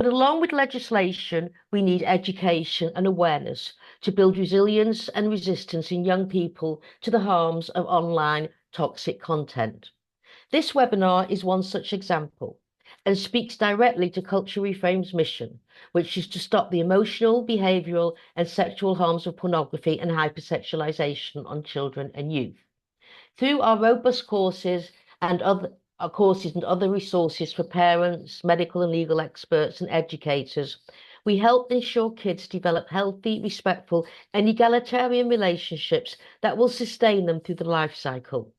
But along with legislation, we need education and awareness to build resilience and resistance in young people to the harms of online toxic content. This webinar is one such example and speaks directly to Culture Reframe's mission, which is to stop the emotional, behavioural, and sexual harms of pornography and hypersexualisation on children and youth. Through our robust courses and other resources for parents, medical and legal experts, and educators, we help ensure kids develop healthy, respectful, and egalitarian relationships that will sustain them through the life cycle.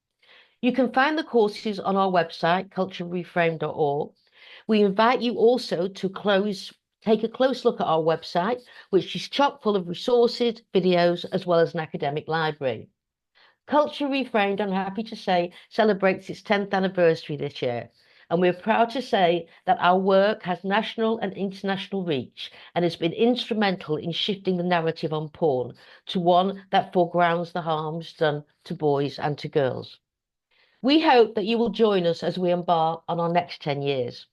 You can find the courses on our website, culturereframed.org. We invite you also to take a close look at our website, which is chock full of resources, videos, as well as an academic library. Culture Reframed, I'm happy to say, celebrates its 10th anniversary this year. And we're proud to say that our work has national and international reach and has been instrumental in shifting the narrative on porn to one that foregrounds the harms done to boys and to girls. We hope that you will join us as we embark on our next 10 years.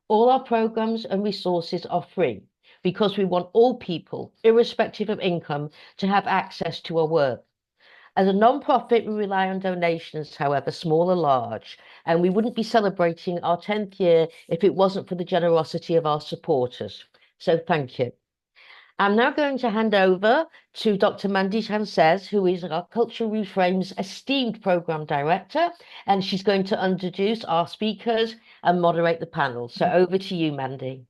All our programs and resources are free because we want all people, irrespective of income, to have access to our work. As a non-profit, we rely on donations, however, small or large, and we wouldn't be celebrating our 10th year if it wasn't for the generosity of our supporters. So thank you. I'm now going to hand over to Dr. Mandy Sanchez, who is our Culture Reframe's esteemed program director, and she's going to introduce our speakers and moderate the panel. So over to you, Mandy.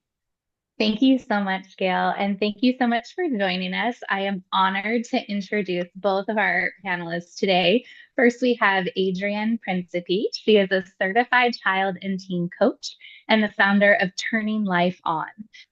Thank you so much, Gail, and thank you so much for joining us. I am honored to introduce both of our panelists today. First, we have Adrienne Principe. She is a certified child and teen coach and the founder of Turning Life On,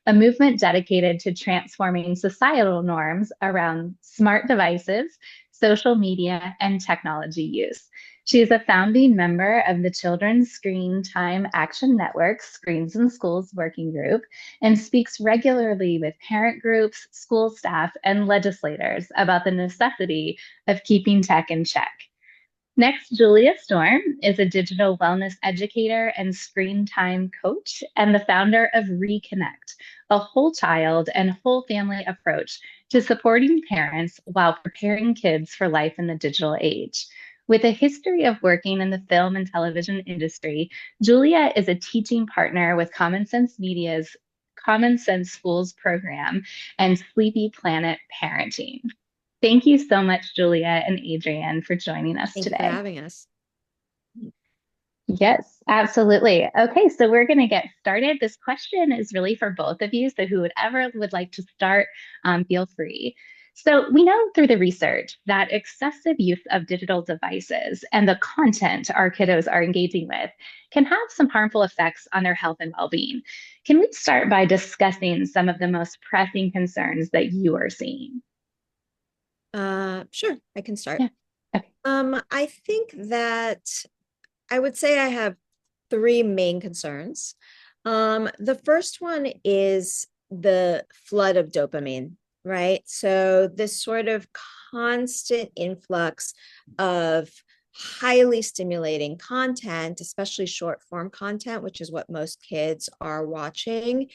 a movement dedicated to transforming societal norms around smart devices, social media, and technology use. She is a founding member of the Children's Screen Time Action Network Screens in Schools Working Group and speaks regularly with parent groups, school staff, and legislators about the necessity of keeping tech in check. Next, Julia Storm is a digital wellness educator and screen time coach and the founder of Reconnect, a whole child and whole family approach to supporting parents while preparing kids for life in the digital age. With a history of working in the film and television industry, Julia is a teaching partner with Common Sense Media's Common Sense Schools program and Sleepy Planet Parenting. Thank you so much, Julia and Adrienne, for joining us Thank you for today. having us. Yes, absolutely. Okay, so we're going to get started. This question is really for both of you. So whoever would like to start, feel free. So we know through the research that excessive use of digital devices and the content our kiddos are engaging with can have some harmful effects on their health and well-being. Can we start by discussing some of the most pressing concerns that you are seeing? Sure, I can start. Yeah. Okay. I think that I would say I have three main concerns. The first one is the flood of dopamine, right? So this sort of constant influx of highly stimulating content, especially short form content, which is what most kids are watching,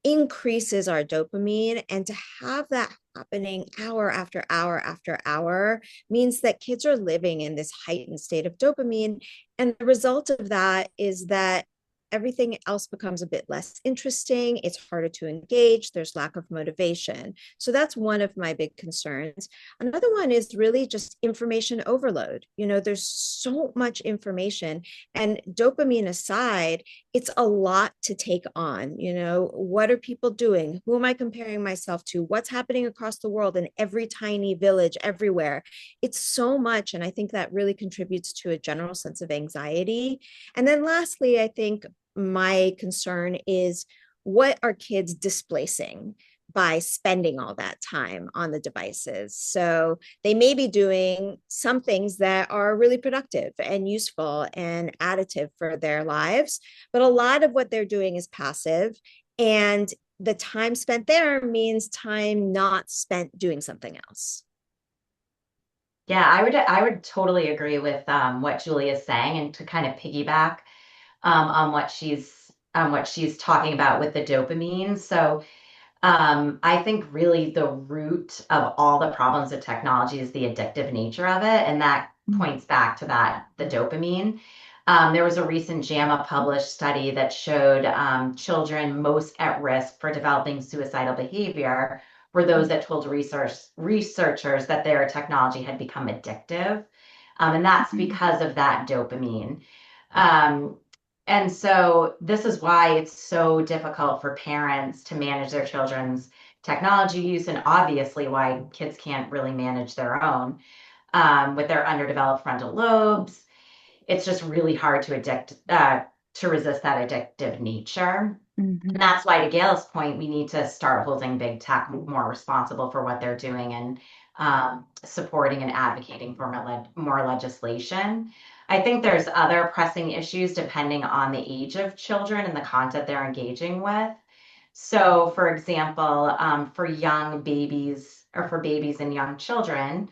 increases our dopamine. And to have that happening hour after hour after hour means that kids are living in this heightened state of dopamine. And the result of that is that everything else becomes a bit less interesting. It's harder to engage. There's lack of motivation. So that's one of my big concerns. Another one is really just information overload. You know, there's so much information, and dopamine aside, it's a lot to take on. You know, what are people doing? Who am I comparing myself to? What's happening across the world in every tiny village, everywhere? It's so much. And I think that really contributes to a general sense of anxiety. And then lastly, I think my concern is, what are kids displacing by spending all that time on the devices? So they may be doing some things that are really productive and useful and additive for their lives, but a lot of what they're doing is passive. And the time spent there means time not spent doing something else. Yeah, I would totally agree with what Julie is saying, and to kind of piggyback on what she's what she's talking about with the dopamine. So I think really the root of all the problems with technology is the addictive nature of it, and that points back to the dopamine. There was a recent JAMA published study that showed children most at risk for developing suicidal behavior were those that told researchers that their technology had become addictive. And that's because of that dopamine. Um, and so this is why it's so difficult for parents to manage their children's technology use, and obviously why kids can't really manage their own with their underdeveloped frontal lobes. It's just really hard to resist that addictive nature. Mm-hmm. And that's why, to Gail's point, we need to start holding big tech more responsible for what they're doing and supporting and advocating for more legislation. I think there's other pressing issues depending on the age of children and the content they're engaging with. So, for example, for young babies or for babies and young children,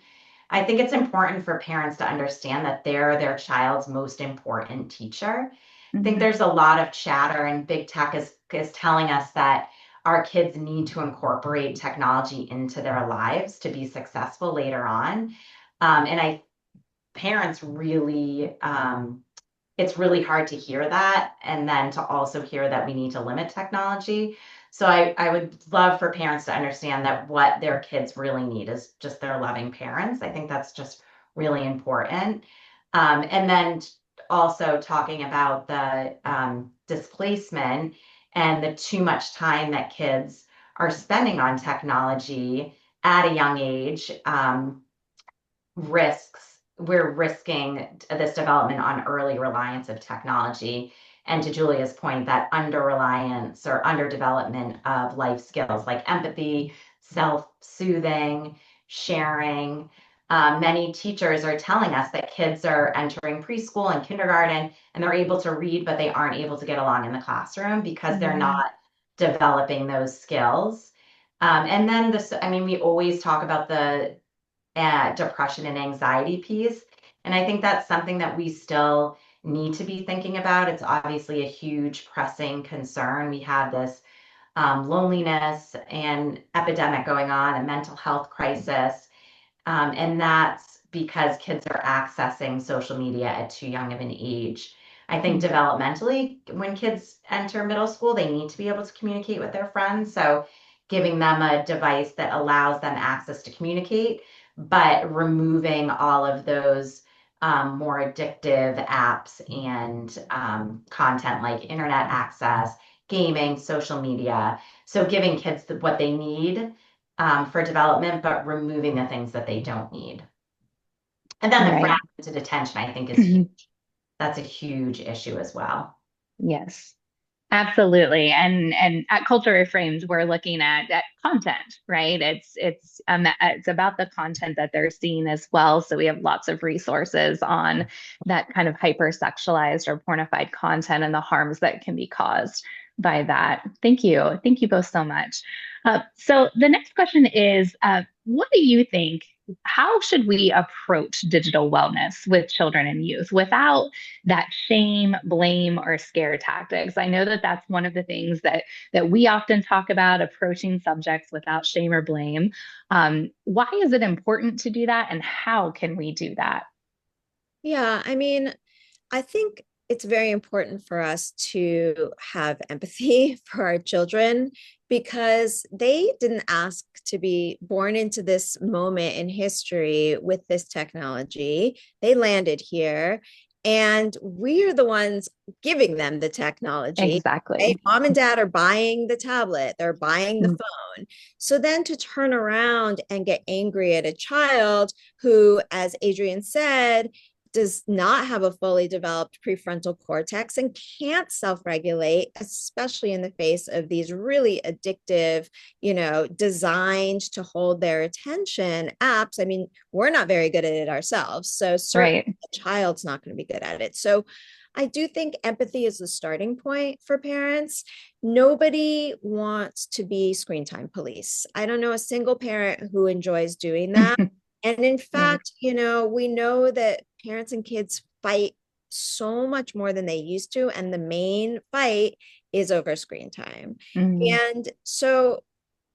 I think it's important for parents to understand that they're their child's most important teacher. I think there's a lot of chatter, and big tech is telling us that our kids need to incorporate technology into their lives to be successful later on. And parents really, it's really hard to hear that, and then to also hear that we need to limit technology. So I would love for parents to understand that what their kids really need is just their loving parents. I think that's just really important. And then also talking about the displacement and the too much time that kids are spending on technology at a young age, we're risking this development on early reliance of technology. And to Julia's point, that under reliance or under development of life skills like empathy, self-soothing, sharing. Many teachers are telling us that kids are entering preschool and kindergarten and they're able to read, but they aren't able to get along in the classroom because they're not developing those skills. And then we always talk about the depression and anxiety piece. And I think that's something that we still need to be thinking about. It's obviously a huge pressing concern. We have this loneliness and epidemic going on, a mental health crisis. And that's because kids are accessing social media at too young of an age. I think developmentally, when kids enter middle school, they need to be able to communicate with their friends. So giving them a device that allows them access to communicate, but removing all of those more addictive apps and content like internet access, gaming, social media. So giving kids what they need for development, but removing the things that they don't need. And then the fragmented attention, I think, is huge. That's a huge issue as well. Yes. Absolutely. And at Culture Reframed, we're looking at content, right? It's about the content that they're seeing as well. So we have lots of resources on that kind of hypersexualized or pornified content and the harms that can be caused by that. Thank you. Thank you both so much. So the next question is, what do you think? How should we approach digital wellness with children and youth without that shame, blame, or scare tactics? I know that that's one of the things that we often talk about, approaching subjects without shame or blame. Why is it important to do that, and how can we do that? Yeah, I think it's very important for us to have empathy for our children because they didn't ask to be born into this moment in history with this technology. They landed here and we are the ones giving them the technology. Exactly. Right? Mom and dad are buying the tablet, they're buying the phone. So then to turn around and get angry at a child who, as Adrienne said, does not have a fully developed prefrontal cortex and can't self-regulate, especially in the face of these really addictive, designed to hold their attention apps. We're not very good at it ourselves. So certainly a child's not going to be good at it. So I do think empathy is the starting point for parents. Nobody wants to be screen time police. I don't know a single parent who enjoys doing that. And in fact, we know that parents and kids fight so much more than they used to. And the main fight is over screen time. Mm, And so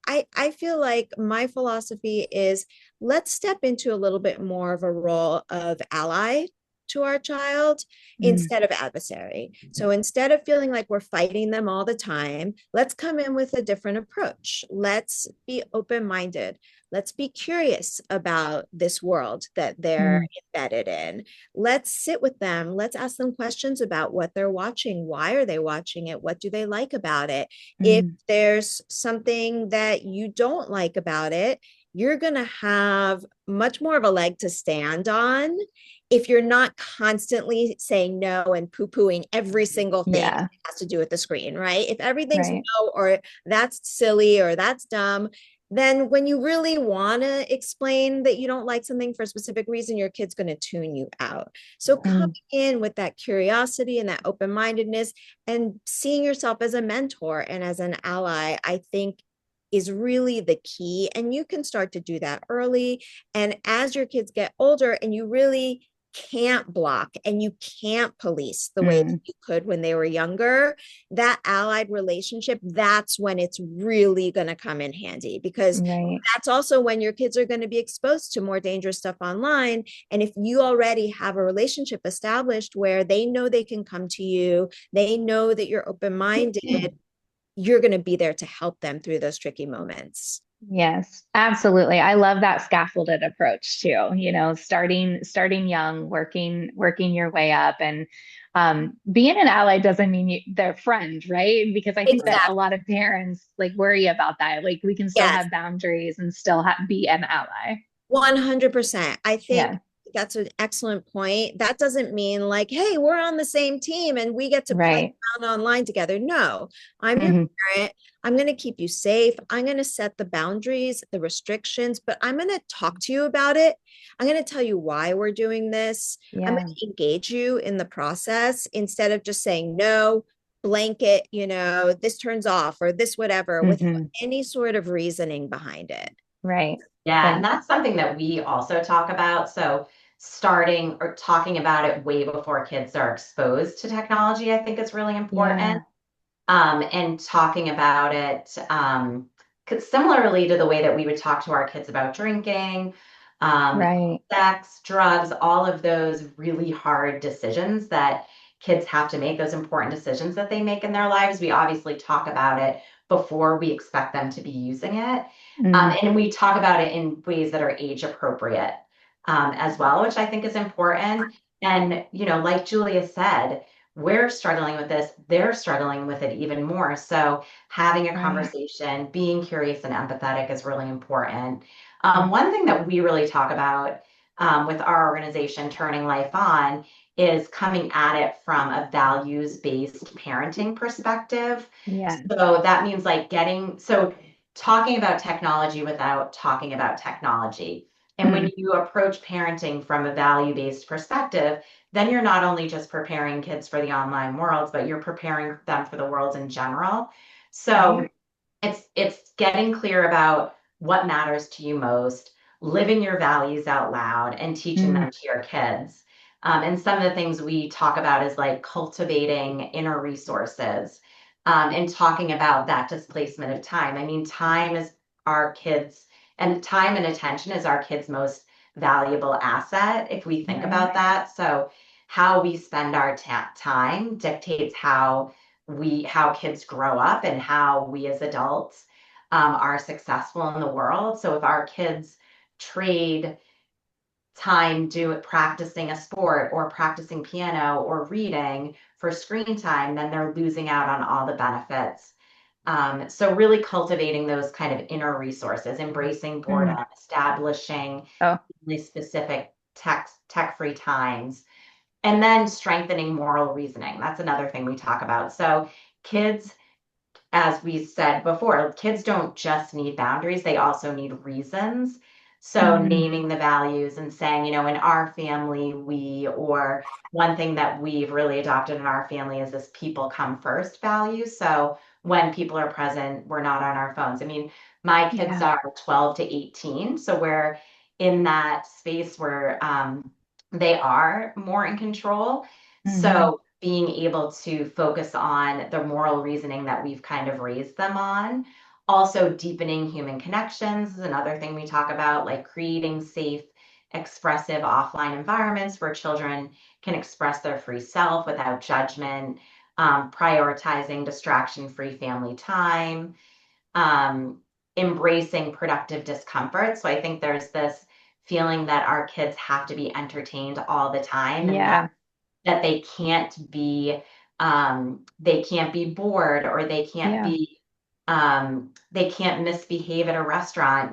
I feel like my philosophy is let's step into a little bit more of a role of ally to our child mm, instead of adversary. So instead of feeling like we're fighting them all the time, let's come in with a different approach. Let's be open-minded. Let's be curious about this world that they're mm, embedded in. Let's sit with them. Let's ask them questions about what they're watching. Why are they watching it? What do they like about it? If mm. there's something that you don't like about it, you're going to have much more of a leg to stand on if you're not constantly saying no and poo-pooing every single thing Yeah, that has to do with the screen, right? If everything's right. no, or that's silly, or that's dumb, then when you really want to explain that you don't like something for a specific reason, your kid's going to tune you out. So coming Mm, in with that curiosity and that open-mindedness and seeing yourself as a mentor and as an ally, I think is really the key. And you can start to do that early. And as your kids get older and you really can't block and you can't police the way that mm, you could when they were younger, that allied relationship, that's when it's really going to come in handy, because right. that's also when your kids are going to be exposed to more dangerous stuff online. And if you already have a relationship established where they know they can come to you, they know that you're open-minded, you're going to be there to help them through those tricky moments. Yes, absolutely. I love that scaffolded approach too. Starting young, working your way up, and being an ally doesn't mean they're friend, right? Because I think that a Exactly. lot of parents like worry about that. Like we can still Yes. have boundaries and still be an ally. 100%. I think Yeah, that's an excellent point. That doesn't mean like, hey, we're on the same team and we get to play right. around online together. No, I'm your Hmm. parent. I'm going to keep you safe. I'm going to set the boundaries, the restrictions, but I'm going to talk to you about it. I'm going to tell you why we're doing this. I'm going Yeah. to engage you in the process instead of just saying no, blanket, this turns off or this whatever, without Hmm. any sort of reasoning behind it. Right. Yeah, and Right. that's something that we also talk about. So starting or talking about it way before kids are exposed to technology, I think is really important. Yeah. And talking about it 'cause similarly to the way that we would talk to our kids about drinking, um, Right. sex, drugs, all of those really hard decisions that kids have to make, those important decisions that they make in their lives. We obviously talk about it before we expect them to be using it. Mm, And we talk about it in ways that are age appropriate as well, which I think is important. And, like Julia said, we're struggling with this, they're struggling with it even more. So having a right. conversation, being curious and empathetic is really important. One thing that we really talk about with our organization, Turning Life On, is coming at it from a values-based parenting perspective. Yeah. So that means like talking about technology without talking about technology. And when Mm, you approach parenting from a value-based perspective, then you're not only just preparing kids for the online worlds, but you're preparing them for the world in general. right. So it's getting clear about what matters to you most, living your values out loud, and teaching Mm, them to your kids. And some of the things we talk about is like cultivating inner resources, and talking about that displacement of time. I mean, time is our kids, and time and attention is our kids' most valuable asset if we think right. about that. So how we spend our time dictates how kids grow up and how we as adults are successful in the world. So if our kids trade time practicing a sport or practicing piano or reading for screen time, then they're losing out on all the benefits. So really cultivating those kind of inner resources, embracing Mm. boredom, establishing Oh, really specific tech-free times, and then strengthening moral reasoning. That's another thing we talk about. So kids, as we said before, kids don't just need boundaries, they also need reasons. So mm, naming the values and saying, in our family, or one thing that we've really adopted in our family is this people come first value. So when people are present, we're not on our phones. I mean, my kids yeah. are 12 to 18, so we're in that space where they are more in control. Hmm. So being able to focus on the moral reasoning that we've kind of raised them on. Also, deepening human connections is another thing we talk about, like creating safe, expressive offline environments where children can express their free self without judgment, prioritizing distraction-free family time, embracing productive discomfort. So I think there's this feeling that our kids have to be entertained all the time, and that they can't be bored, or they can't misbehave at a restaurant.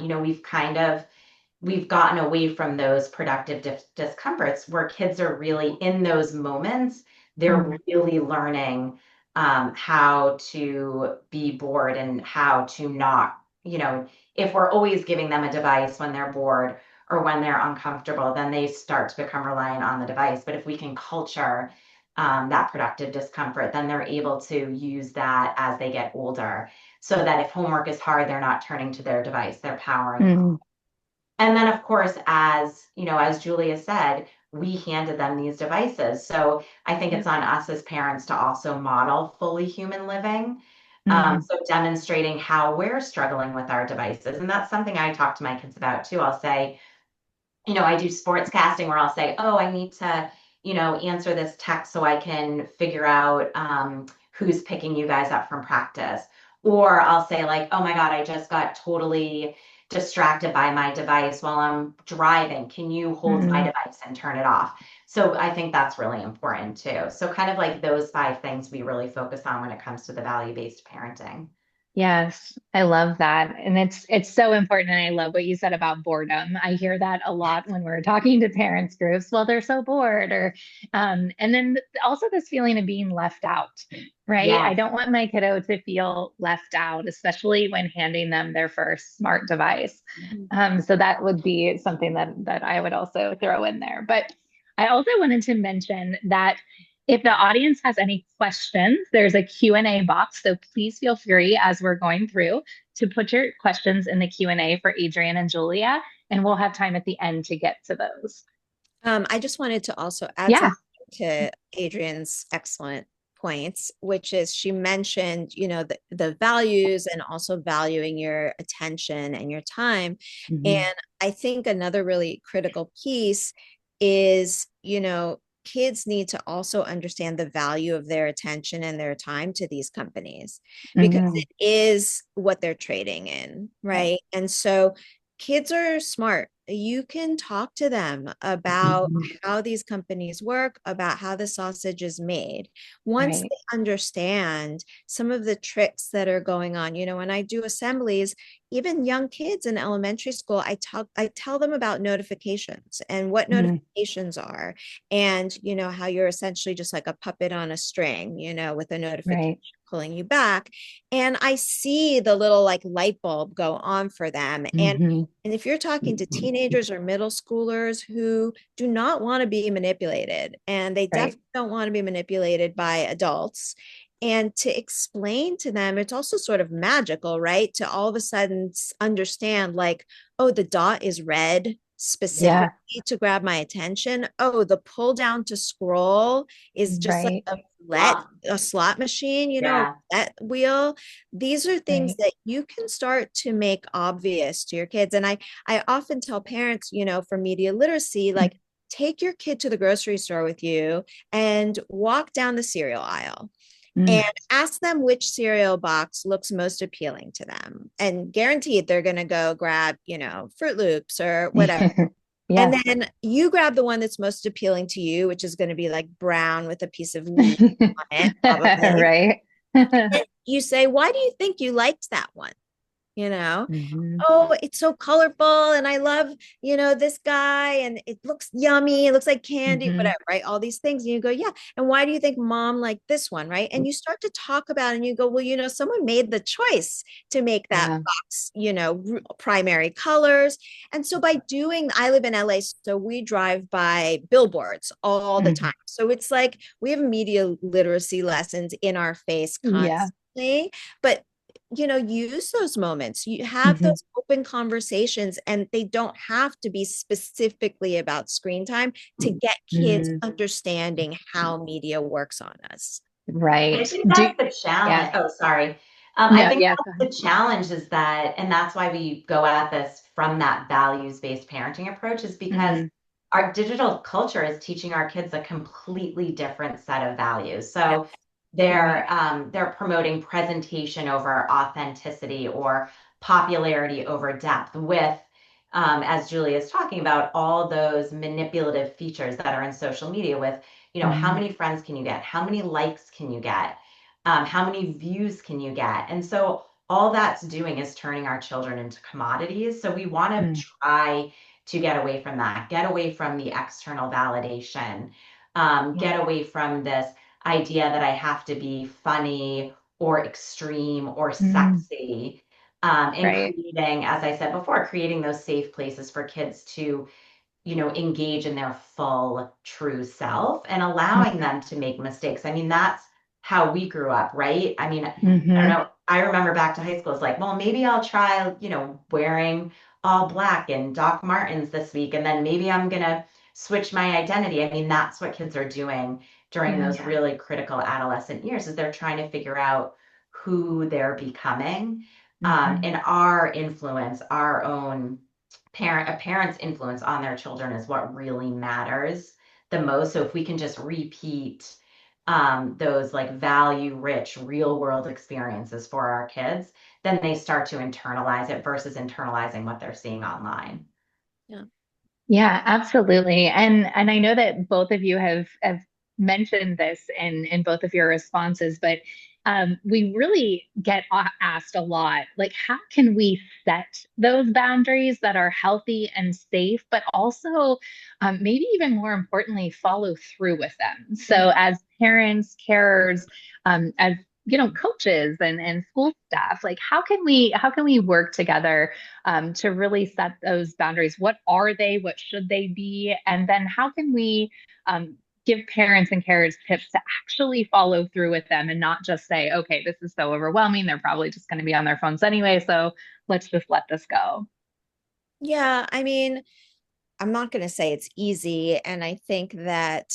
We've gotten away from those productive discomforts where kids are really in those moments. They're really learning how to be bored and how to not, if we're always giving them a device when they're bored or when they're uncomfortable, then they start to become reliant on the device. But if we can culture that productive discomfort, then they're able to use that as they get older, so that if homework is hard, they're not turning to their device, they're powering. And then, of course, as Julia said, we handed them these devices. So I think it's on us as parents to also model fully human living. So demonstrating how we're struggling with our devices. And that's something I talk to my kids about too. I'll say, I do sports casting where I'll say, oh, I need to, answer this text so I can figure out who's picking you guys up from practice. Or I'll say like, oh my God, I just got totally distracted by my device while I'm driving. Can you hold my device and turn it off? So I think that's really important too. So kind of like those 5 things we really focus on when it comes to the value-based parenting. Yes, I love that. And it's so important. And I love what you said about boredom. I hear that a lot when we're talking to parents groups. Well, they're so bored, or and then also this feeling of being left out, right? Yes. I don't want my kiddo to feel left out, especially when handing them their first smart device. So that would be something that I would also throw in there. But I also wanted to mention that if the audience has any questions, there's a Q&A box. So please feel free as we're going through to put your questions in the Q&A for Adrienne and Julia, and we'll have time at the end to get to those. I just wanted to also add something to Adrienne's excellent points, which is she mentioned, the values and also valuing your attention and your time. And I think another really critical piece is, kids need to also understand the value of their attention and their time to these companies, because it is what they're trading in, right? And so kids are smart. You can talk to them about how these companies work, about how the sausage is made. Once they understand some of the tricks that are going on, when I do assemblies, even young kids in elementary school, I tell them about notifications and what notifications are, and how you're essentially just like a puppet on a string, with a notification pulling you back. And I see the little like light bulb go on for them. And if you're talking to teenagers or middle schoolers who do not want to be manipulated, and they definitely don't want to be manipulated by adults, and to explain to them, it's also sort of magical, right? To all of a sudden understand like, oh, the dot is red specifically to grab my attention. Oh, the pull down to scroll is just like a slot machine, that wheel. These are things that you can start to make obvious to your kids. And I often tell parents, for media literacy, like take your kid to the grocery store with you and walk down the cereal aisle. And ask them which cereal box looks most appealing to them. And guaranteed they're going to go grab, Fruit Loops or whatever. And then you grab the one that's most appealing to you, which is going to be like brown with a piece of meat on it, probably. And you say, why do you think you liked that one? Oh, it's so colorful. And I love, this guy, and it looks yummy. It looks like candy, whatever, right? All these things. And you go, yeah. And why do you think mom liked this one? Right. And you start to talk about it, and you go, well, someone made the choice to make that box, primary colors. And so by I live in LA, so we drive by billboards all the time. So it's like we have media literacy lessons in our face constantly. But use those moments. You have Mhm. those open conversations, and they don't have to be specifically about screen time to get kids Mm, understanding how media works on us. I right. think that's the challenge. Yeah. Oh, sorry. I No, think yeah, go that's the challenge is that, and that's why we go at this from that values-based parenting approach, is because ahead. our digital culture is teaching our kids a completely different set of values. So they're promoting presentation over authenticity or popularity over depth with, as Julie is talking about, all those manipulative features that are in social media with, how Mhm. many friends can you get? How many likes can you get? How many views can you get? And so all that's doing is turning our children into commodities. So we want to Mm, try to get away from that, get away from the external validation, yeah. get away from this idea that I have to be funny or extreme or Mm, sexy, and right. creating, as I said before, creating those safe places for kids to engage in their full true self and allowing Mhm. them to make mistakes. I mean, that's how we grew up, right? I mean, I don't Mhm. know. I remember back to high school, it's like, well, maybe I'll try, wearing all black and Doc Martens this week, and then maybe I'm gonna switch my identity. I mean, that's what kids are doing during Yeah. those really critical adolescent years, is they're trying to figure out who they're becoming. Mhm. And our influence, our own a parent's influence on their children is what really matters the most. So if we can just repeat those like value rich real world experiences for our kids, then they start to internalize it versus internalizing what they're seeing online. Yeah. Yeah, absolutely. And I know that both of you have mentioned this in both of your responses, but we really get asked a lot, like, how can we set those boundaries that are healthy and safe, but also maybe even more importantly, follow through with them. So as parents, carers, as coaches and school staff, like how can we work together to really set those boundaries? What are they? What should they be? And then how can we give parents and carers tips to actually follow through with them and not just say, okay, this is so overwhelming. They're probably just going to be on their phones anyway. So let's just let this go. Yeah, I mean, I'm not going to say it's easy. And I think that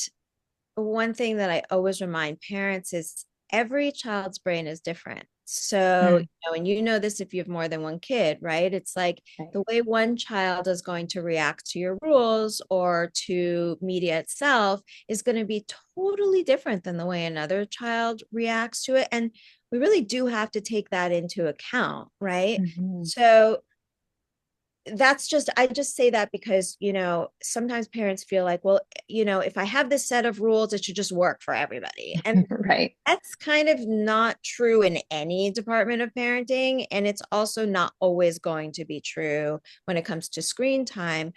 one thing that I always remind parents is every child's brain is different. So, Mm, and this if you have more than one kid, right? It's like right. the way one child is going to react to your rules or to media itself is going to be totally different than the way another child reacts to it. And we really do have to take that into account, right? Mhm. So, I just say that because sometimes parents feel like, well, if I have this set of rules, it should just work for everybody, and Right. that's kind of not true in any department of parenting, and it's also not always going to be true when it comes to screen time.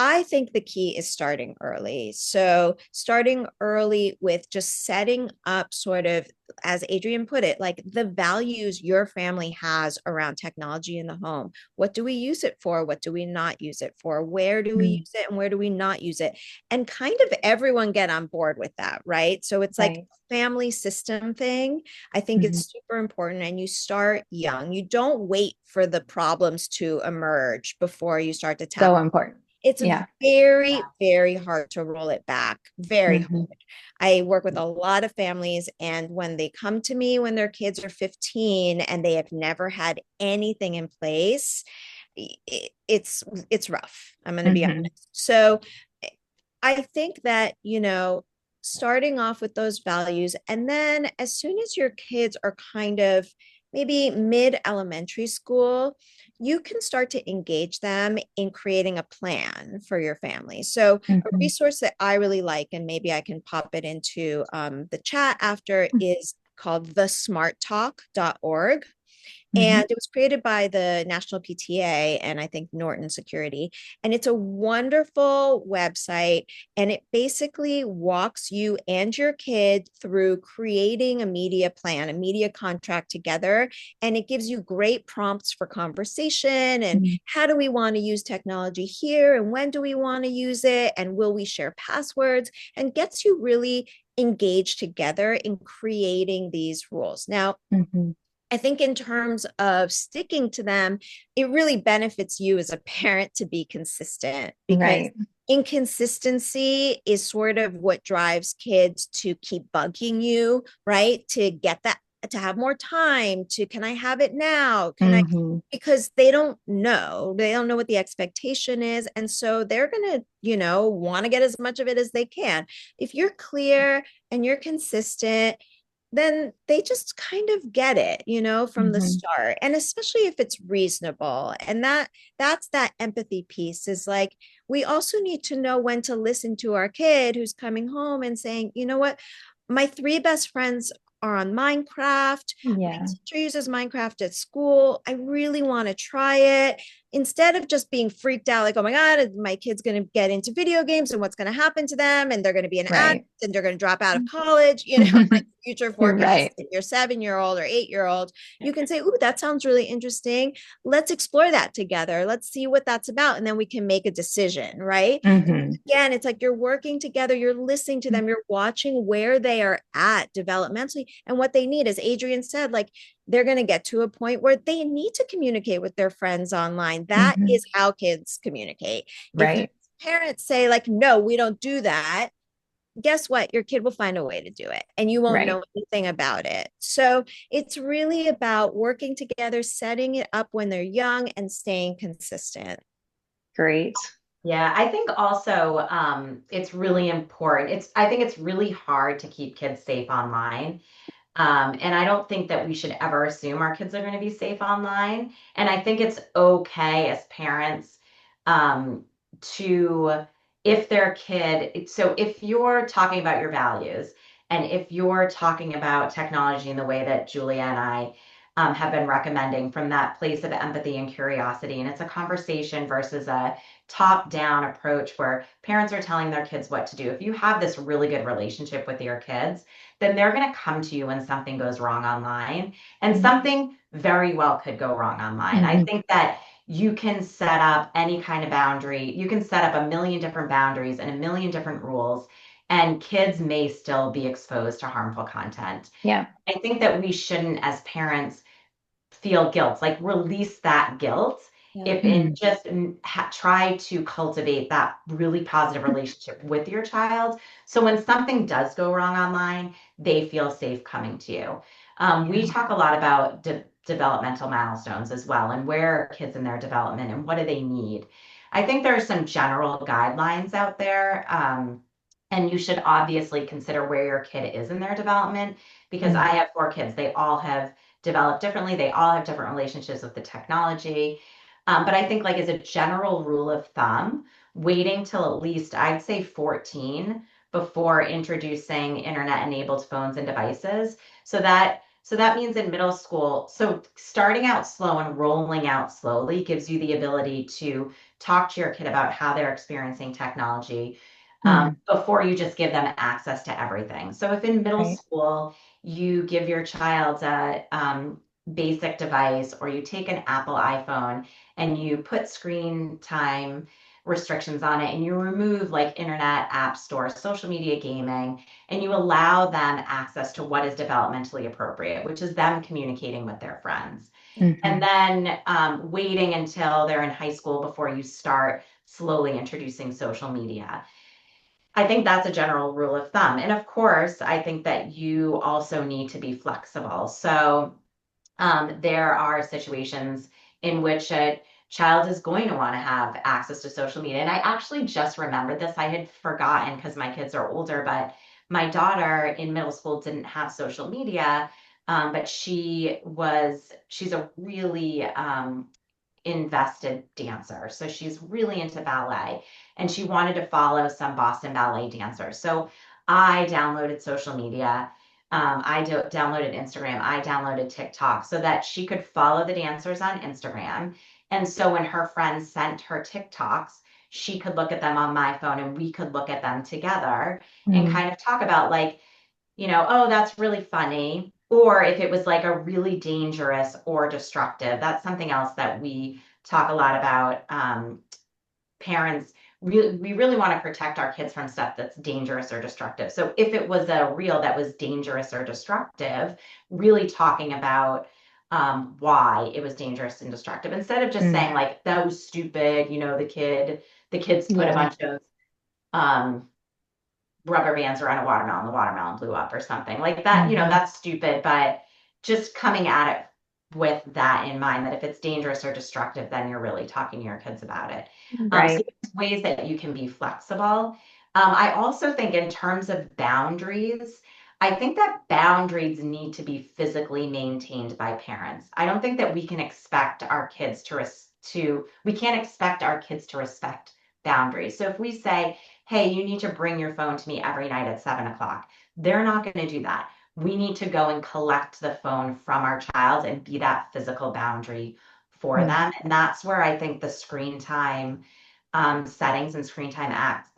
I think the key is starting early. So, starting early with just setting up sort of, as Adrienne put it, like the values your family has around technology in the home. What do we use it for? What do we not use it for? Where do we Mm, use it and where do we not use it? And kind of everyone get on board with that, right? So, it's like right. a family system thing. I think Mhm. it's super important, and you start young. You don't wait for the problems to emerge before you start to So tackle. important. It's Yeah. very, very hard to roll it back. Very hard. Mhm. I work with a lot of families, and when they come to me when their kids are 15 and they have never had anything in place, it's rough. I'm going to be Mhm. honest. So I think that, starting off with those values, and then as soon as your kids are kind of maybe mid elementary school, you can start to engage them in creating a plan for your family. So, a Mhm. resource that I really like, and maybe I can pop it into the chat after, is called thesmarttalk.org. Mhm. And it was created by the National PTA and I think Norton Security. And it's a wonderful website. And it basically walks you and your kid through creating a media plan, a media contract together. And it gives you great prompts for conversation and Mhm. how do we want to use technology here and when do we want to use it and will we share passwords, and gets you really engaged together in creating these rules. Now, Mhm. I think in terms of sticking to them, it really benefits you as a parent to be consistent, because Right. inconsistency is sort of what drives kids to keep bugging you, right? To get that, to have more time, to, can I have it now? Can I? Mm-hmm. Because they don't know. They don't know what the expectation is. And so they're going to, want to get as much of it as they can. If you're clear and you're consistent, then they just kind of get it, from the Mm-hmm. start. And especially if it's reasonable. And that's that empathy piece, is like, we also need to know when to listen to our kid who's coming home and saying, you know what, my three best friends are on Minecraft. My Yeah. teacher uses Minecraft at school. I really want to try it. Instead of just being freaked out, like, oh my God, my kid's going to get into video games and what's going to happen to them, and they're going to be an addict Right. and they're going to drop out of college, like future forecast, Right. if you're 7-year-old or 8-year-old, you can say, ooh, that sounds really interesting. Let's explore that together. Let's see what that's about. And then we can make a decision, right? Mm-hmm. Again, it's like you're working together, you're listening to them, you're watching where they are at developmentally and what they need. As Adrienne said, like, they're going to get to a point where they need to communicate with their friends online. That Mm-hmm. is how kids communicate. If you Right. parents say, like, no, we don't do that, guess what? Your kid will find a way to do it and you won't Right. know anything about it. So it's really about working together, setting it up when they're young, and staying consistent. Great. Yeah, I think also it's really important. I think it's really hard to keep kids safe online. And I don't think that we should ever assume our kids are going to be safe online. And I think it's okay as parents um, to, if their kid, so if you're talking about your values and if you're talking about technology in the way that Julia and I have been recommending, from that place of empathy and curiosity, and it's a conversation versus a top down approach where parents are telling their kids what to do. If you have this really good relationship with your kids, then they're going to come to you when something goes wrong online. And Mm-hmm. something very well could go wrong online. I think that you can set up any kind of boundary. You can set up a million different boundaries and a million different rules, and kids may still be exposed to harmful content. Yeah. I think that we shouldn't, as parents, feel guilt, like release that guilt. Yeah. If and just try to cultivate that really positive relationship with your child. So when something does go wrong online, they feel safe coming to you. We talk a lot about developmental milestones as well, and where are kids in their development and what do they need. I think there are some general guidelines out there. And you should obviously consider where your kid is in their development, because I have 4 kids. They all have develop differently. They all have different relationships with the technology. But I think, like, as a general rule of thumb, waiting till at least, I'd say, 14 before introducing internet enabled phones and devices. So that means in middle school, so starting out slow and rolling out slowly gives you the ability to talk to your kid about how they're experiencing technology, before you just give them access to everything. So if in middle Right. school you give your child a basic device, or you take an Apple iPhone and you put screen time restrictions on it, and you remove, like, internet, app store, social media, gaming, and you allow them access to what is developmentally appropriate, which is them communicating with their friends. And then waiting until they're in high school before you start slowly introducing social media. I think that's a general rule of thumb. And of course, I think that you also need to be flexible. So there are situations in which a child is going to want to have access to social media. And I actually just remembered this. I had forgotten because my kids are older, but my daughter in middle school didn't have social media. But she's a really invested dancer. So she's really into ballet, and she wanted to follow some Boston ballet dancers. So I downloaded social media. Downloaded Instagram. I downloaded TikTok so that she could follow the dancers on Instagram. And so when her friends sent her TikToks, she could look at them on my phone and we could look at them together and kind of talk about, like, oh, that's really funny. Or if it was like a really dangerous or destructive, that's something else that we talk a lot about. Parents, we really want to protect our kids from stuff that's dangerous or destructive. So if it was a reel that was dangerous or destructive, really talking about why it was dangerous and destructive, instead of just saying like, that was stupid, you know, the kids put a bunch of rubber bands around a watermelon, the watermelon blew up or something like that. You know, that's stupid, but just coming at it with that in mind, that if it's dangerous or destructive, then you're really talking to your kids about it. Right. So there's ways that you can be flexible. I also think in terms of boundaries, I think that boundaries need to be physically maintained by parents. I don't think that we can expect our kids we can't expect our kids to respect boundaries. So if we say, hey, you need to bring your phone to me every night at 7 o'clock, they're not going to do that. We need to go and collect the phone from our child and be that physical boundary for them. And that's where I think the screen time settings and screen time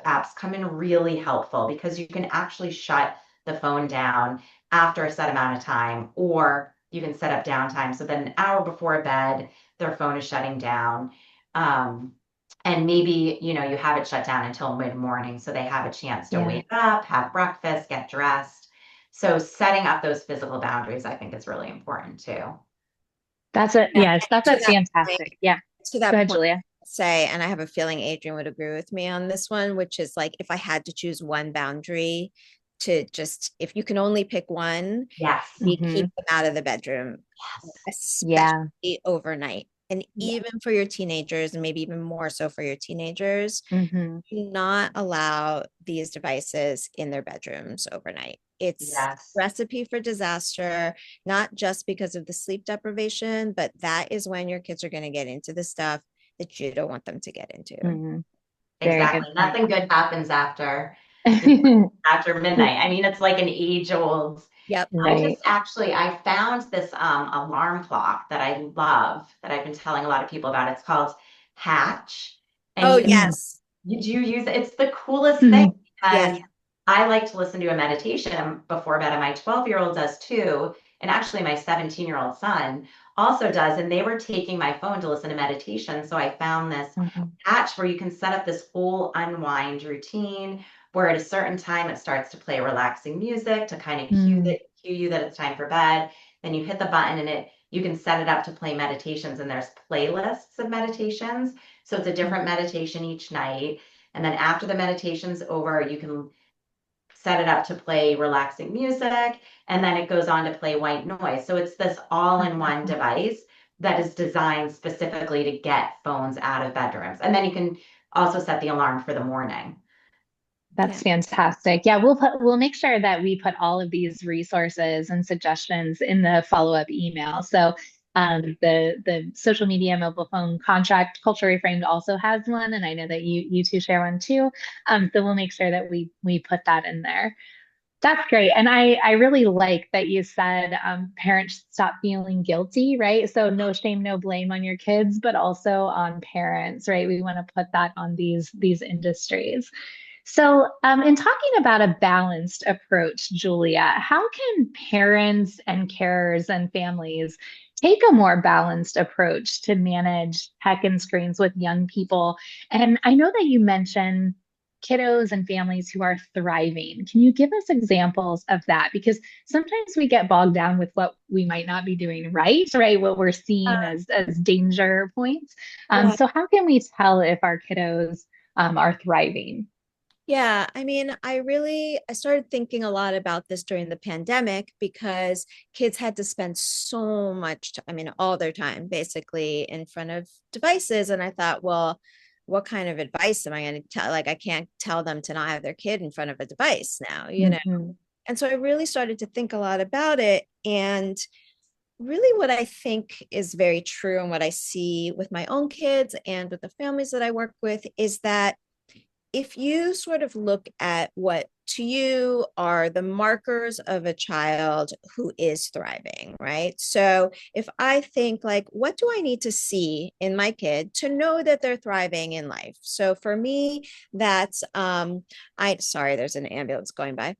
apps come in really helpful, because you can actually shut the phone down after a set amount of time, or you can set up downtime. So then an hour before bed, their phone is shutting down. And maybe, you know, you have it shut down until mid-morning, so they have a chance to wake up, have breakfast, get dressed. So setting up those physical boundaries, I think, is really important too. That's a fantastic. Yeah. To that Go ahead, point, Julia. say, and I have a feeling Adrienne would agree with me on this one, which is like, if I had to choose one boundary to just, if you can only pick one, Yes. we keep them out of the bedroom, especially overnight. And even for your teenagers, and maybe even more so for your teenagers, do not allow these devices in their bedrooms overnight. It's a recipe for disaster, not just because of the sleep deprivation, but that is when your kids are going to get into the stuff that you don't want them to get into. Exactly. Nothing good happens after midnight. I mean, it's like an age-old. Yep. I found this alarm clock that I love, that I've been telling a lot of people about. It's called Hatch. And yes. Do you use it? It's the coolest thing, because I like to listen to a meditation before bed, and my 12-year-old does too. And actually my 17-year-old son also does. And they were taking my phone to listen to meditation. So I found this Hatch where you can set up this whole unwind routine, where at a certain time it starts to play relaxing music to kind of cue you that it's time for bed. Then you hit the button and you can set it up to play meditations, and there's playlists of meditations. So it's a different meditation each night. And then after the meditation's over, you can set it up to play relaxing music, and then it goes on to play white noise. So it's this all-in-one device that is designed specifically to get phones out of bedrooms. And then you can also set the alarm for the morning. That's fantastic. Yeah, we'll make sure that we put all of these resources and suggestions in the follow-up email. So the social media mobile phone contract, Culture Reframed, also has one, and I know that you two share one too. So we'll make sure that we put that in there. That's great. And I really like that you said parents stop feeling guilty, right? So no shame, no blame on your kids, but also on parents, right? We want to put that on these industries. So, in talking about a balanced approach, Julia, how can parents and carers and families take a more balanced approach to manage tech and screens with young people? And I know that you mentioned kiddos and families who are thriving. Can you give us examples of that? Because sometimes we get bogged down with what we might not be doing right? What we're seeing as danger points. So how can we tell if our kiddos are thriving? Yeah, I mean, I started thinking a lot about this during the pandemic, because kids had to spend so much, all their time basically in front of devices. And I thought, well, what kind of advice am I going to tell? Like, I can't tell them to not have their kid in front of a device now, you know? And so I really started to think a lot about it. And really what I think is very true, and what I see with my own kids and with the families that I work with, is that if you sort of look at what to you are the markers of a child who is thriving, right? So if I think like, what do I need to see in my kid to know that they're thriving in life? So for me, that's, sorry, there's an ambulance going by.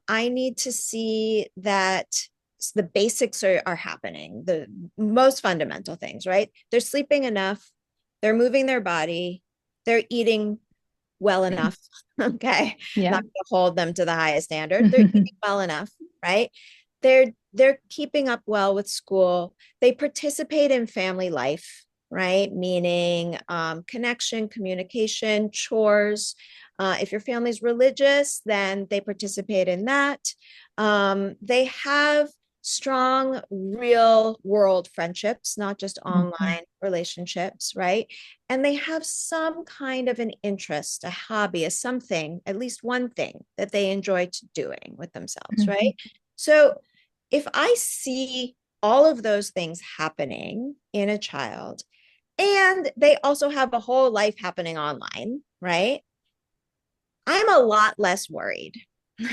I need to see that the basics are happening, the most fundamental things, right? They're sleeping enough, they're moving their body, they're eating well enough. Okay. Not to hold them to the highest standard. They're eating well enough, right? they're keeping up well with school. They participate in family life, right? Meaning connection, communication, chores. If your family's religious, then they participate in that. They have strong real world friendships, not just online relationships, right? And they have some kind of an interest, a hobby, a something, at least one thing that they enjoy doing with themselves, right? So if I see all of those things happening in a child, and they also have a whole life happening online, right? I'm a lot less worried,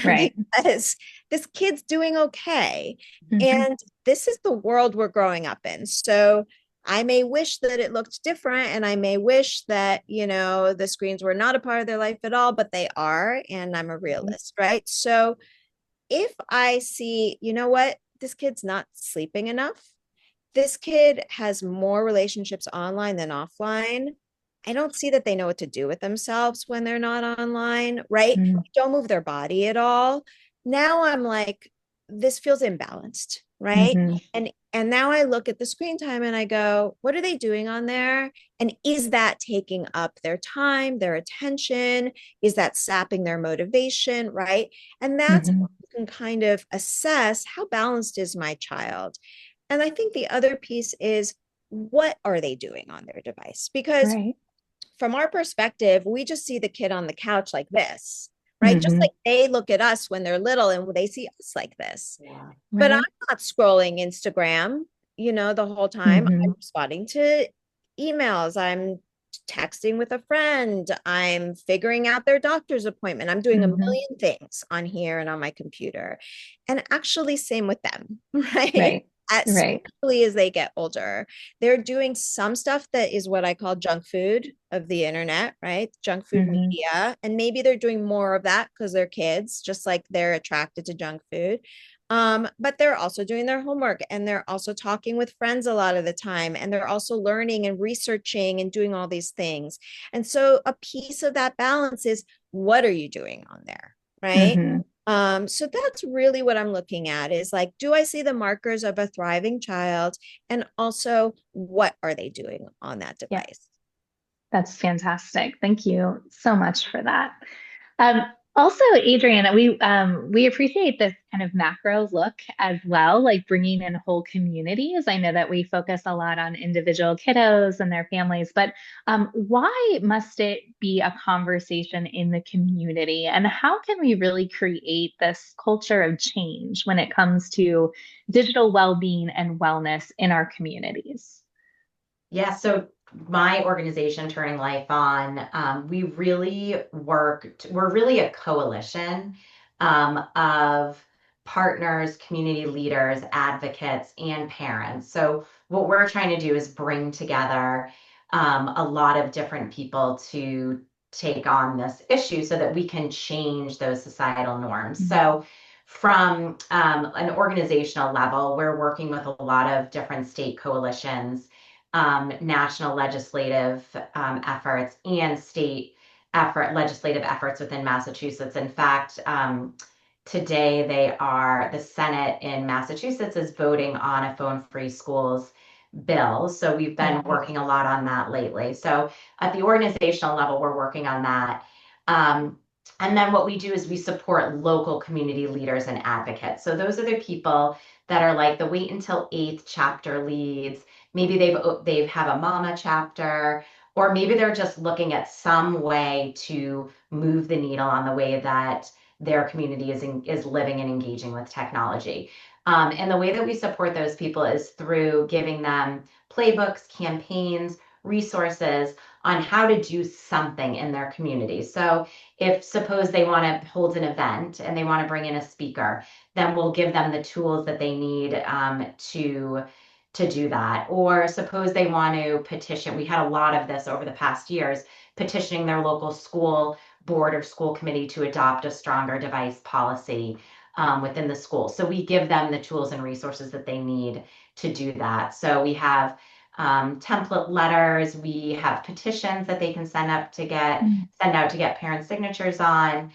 Right. because this kid's doing okay. And this is the world we're growing up in. So I may wish that it looked different, and I may wish that, the screens were not a part of their life at all, but they are. And I'm a realist, right? So if I see, you know what, this kid's not sleeping enough, this kid has more relationships online than offline. I don't see that they know what to do with themselves when they're not online, right? Don't move their body at all. Now I'm like, this feels imbalanced, right? And now I look at the screen time and I go, what are they doing on there? And is that taking up their time, their attention? Is that sapping their motivation, right? And that's you can kind of assess, how balanced is my child? And I think the other piece is, what are they doing on their device? Because from our perspective, we just see the kid on the couch like this, right? Just like they look at us when they're little and they see us like this. Yeah. But I'm not scrolling Instagram, the whole time. I'm responding to emails. I'm texting with a friend. I'm figuring out their doctor's appointment. I'm doing a million things on here and on my computer. And actually, same with them, right? Especially as they get older, they're doing some stuff that is what I call junk food of the internet, right? Junk food media. And maybe they're doing more of that because they're kids, just like they're attracted to junk food. But they're also doing their homework, and they're also talking with friends a lot of the time. And they're also learning and researching and doing all these things. And so a piece of that balance is, what are you doing on there, right? So that's really what I'm looking at, is like, do I see the markers of a thriving child? And also, what are they doing on that device? That's fantastic. Thank you so much for that. Also, Adrienne, we appreciate this kind of macro look as well, like bringing in whole communities. I know that we focus a lot on individual kiddos and their families, but why must it be a conversation in the community? And how can we really create this culture of change when it comes to digital well-being and wellness in our communities? Yeah, so my organization, Turning Life On, we're really a coalition of partners, community leaders, advocates, and parents. So what we're trying to do is bring together a lot of different people to take on this issue so that we can change those societal norms. So from an organizational level, we're working with a lot of different state coalitions, national legislative efforts, and state legislative efforts within Massachusetts. In fact, today the Senate in Massachusetts is voting on a phone-free schools bill. So we've been working a lot on that lately. So at the organizational level, we're working on that. And then what we do is we support local community leaders and advocates. So those are the people that are like the Wait Until Eighth chapter leads. Maybe they have a mama chapter, or maybe they're just looking at some way to move the needle on the way that their community is living and engaging with technology. And the way that we support those people is through giving them playbooks, campaigns, resources on how to do something in their community. So if suppose they want to hold an event and they want to bring in a speaker, then we'll give them the tools that they need to do that. Or suppose they want to petition. We had a lot of this over the past years, petitioning their local school board or school committee to adopt a stronger device policy within the school. So we give them the tools and resources that they need to do that. So we have template letters, we have petitions that they can send out to get parent signatures on.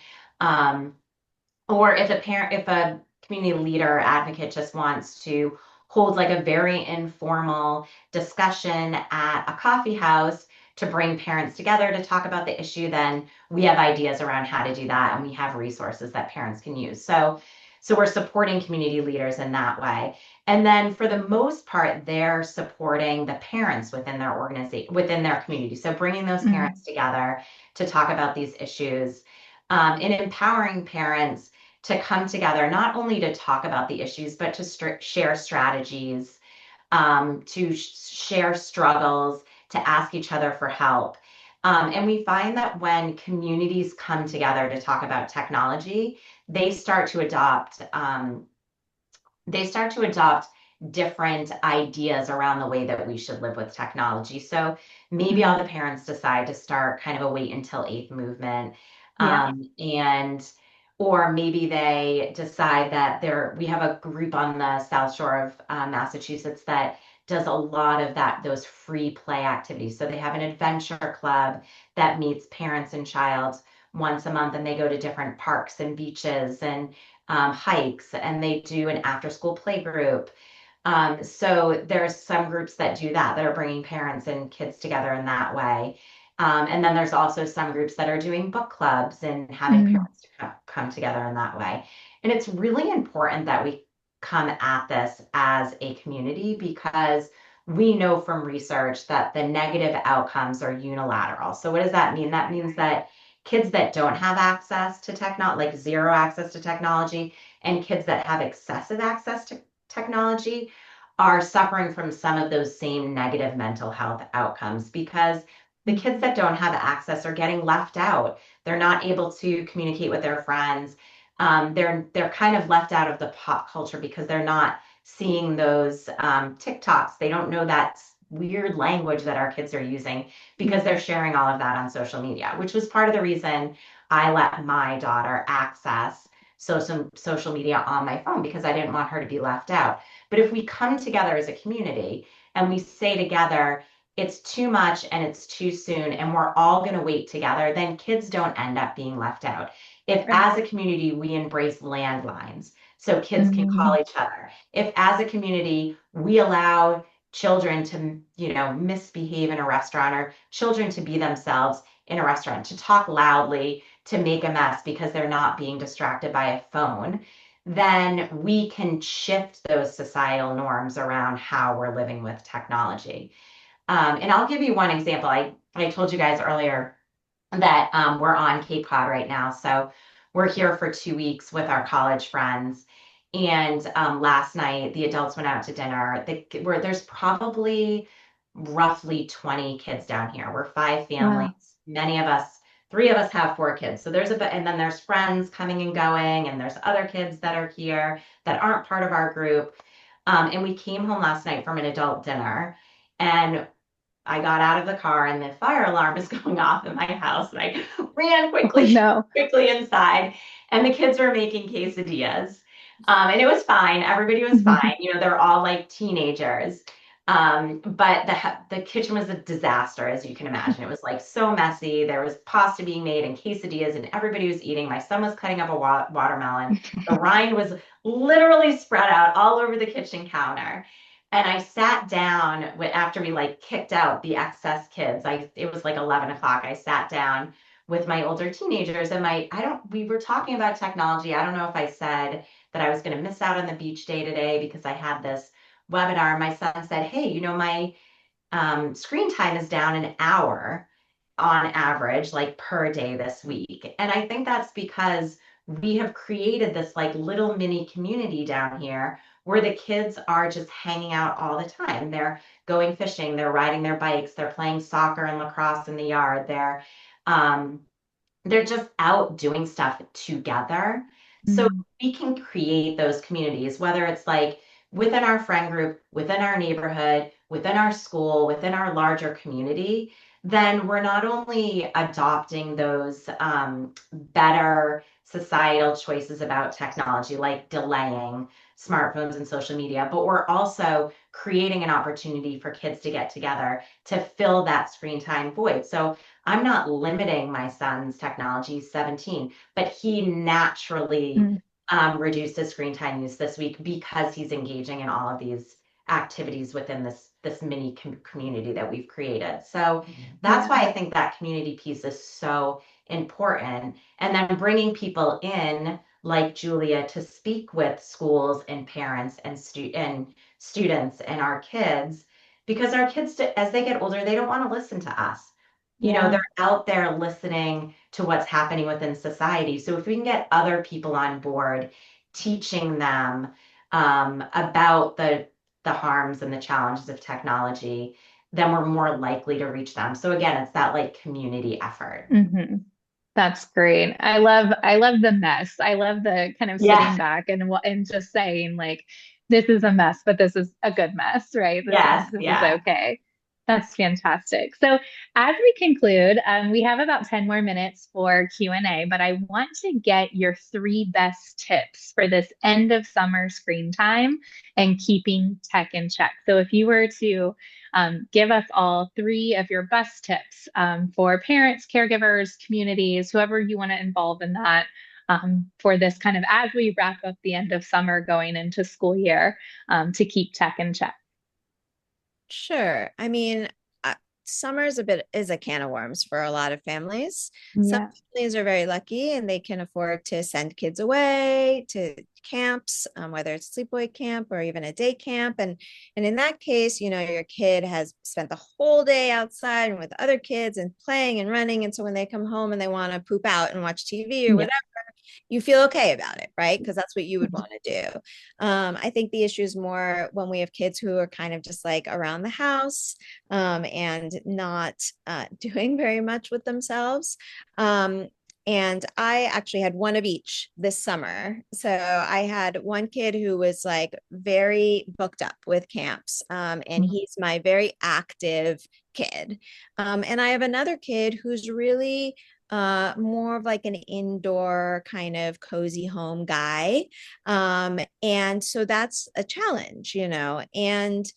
Or if a community leader advocate just wants to hold like a very informal discussion at a coffee house to bring parents together to talk about the issue, then we have ideas around how to do that, and we have resources that parents can use. So we're supporting community leaders in that way. And then for the most part, they're supporting the parents within their organization, within their community. So bringing those parents together to talk about these issues, and empowering parents to come together, not only to talk about the issues, but to share strategies, to share struggles, to ask each other for help. And we find that when communities come together to talk about technology, they start to adopt different ideas around the way that we should live with technology. So maybe all the parents decide to start kind of a wait until eighth movement. And or maybe they decide that we have a group on the South Shore of Massachusetts that does a lot of those free play activities. So they have an adventure club that meets parents and child once a month, and they go to different parks and beaches and hikes, and they do an after school play group. So there's some groups that do that are bringing parents and kids together in that way. And then there's also some groups that are doing book clubs and having parents to come together in that way. And it's really important that we come at this as a community, because we know from research that the negative outcomes are unilateral. So what does that mean? That means that kids that don't have access to technology, like zero access to technology, and kids that have excessive access to technology are suffering from some of those same negative mental health outcomes, because the kids that don't have access are getting left out. They're not able to communicate with their friends. They're kind of left out of the pop culture because they're not seeing those TikToks. They don't know that weird language that our kids are using because they're sharing all of that on social media, which was part of the reason I let my daughter access social media on my phone, because I didn't want her to be left out. But if we come together as a community and we say together, it's too much and it's too soon, and we're all going to wait together, then kids don't end up being left out. If as a community we embrace landlines so kids can call each other, if as a community we allow children to, misbehave in a restaurant, or children to be themselves in a restaurant, to talk loudly, to make a mess because they're not being distracted by a phone, then we can shift those societal norms around how we're living with technology. And I'll give you one example. I told you guys earlier that we're on Cape Cod right now. So we're here for 2 weeks with our college friends. And last night, the adults went out to dinner. There's probably roughly 20 kids down here. We're 5 families. Wow. 3 of us have 4 kids. So and then there's friends coming and going, and there's other kids that are here that aren't part of our group. And we came home last night from an adult dinner, and I got out of the car and the fire alarm is going off in my house, and I ran quickly inside, and the kids were making quesadillas. And it was fine. Everybody was fine. They're all like teenagers. But the kitchen was a disaster, as you can imagine. It was like so messy. There was pasta being made and quesadillas, and everybody was eating. My son was cutting up a watermelon. The rind was literally spread out all over the kitchen counter. And I sat down after we kicked out the excess kids. It was like 11 o'clock. I sat down with my older teenagers, and we were talking about technology. I don't know if I said that I was going to miss out on the beach day today because I had this webinar. My son said, hey, my screen time is down an hour on average, per day this week. And I think that's because we have created this little mini community down here where the kids are just hanging out all the time. They're going fishing, they're riding their bikes, they're playing soccer and lacrosse in the yard. They're just out doing stuff together. So we can create those communities, whether it's within our friend group, within our neighborhood, within our school, within our larger community. Then we're not only adopting those better societal choices about technology, like delaying smartphones and social media, but we're also creating an opportunity for kids to get together to fill that screen time void. So I'm not limiting my son's technology, he's 17, but he naturally reduce his screen time use this week because he's engaging in all of these activities within this mini community that we've created. So that's why I think that community piece is so important. And then bringing people in like Julia to speak with schools and parents and students and our kids, because our kids, as they get older, they don't want to listen to us. You know, they're out there listening to what's happening within society. So if we can get other people on board, teaching them about the harms and the challenges of technology, then we're more likely to reach them. So again, it's that like community effort. Mm-hmm. That's great. I love the mess. I love the kind of sitting back and just saying like, this is a mess, but this is a good mess, right? This is okay. That's fantastic. So as we conclude, we have about 10 more minutes for Q&A, but I want to get your 3 best tips for this end of summer screen time and keeping tech in check. So if you were to give us all 3 of your best tips for parents, caregivers, communities, whoever you want to involve in that for this kind of as we wrap up the end of summer going into school year to keep tech in check. Sure. I mean, summer is a can of worms for a lot of families. Some families are very lucky and they can afford to send kids away to camps, whether it's sleepaway camp or even a day camp. And in that case, you know, your kid has spent the whole day outside and with other kids and playing and running. And so when they come home and they want to poop out and watch TV or whatever, you feel okay about it, right? Because that's what you would want to do. I think the issue is more when we have kids who are kind of just like around the house and not doing very much with themselves. And I actually had one of each this summer. So I had one kid who was like very booked up with camps, and he's my very active kid. And I have another kid who's really more of like an indoor kind of cozy home guy. And so that's a challenge, you know. And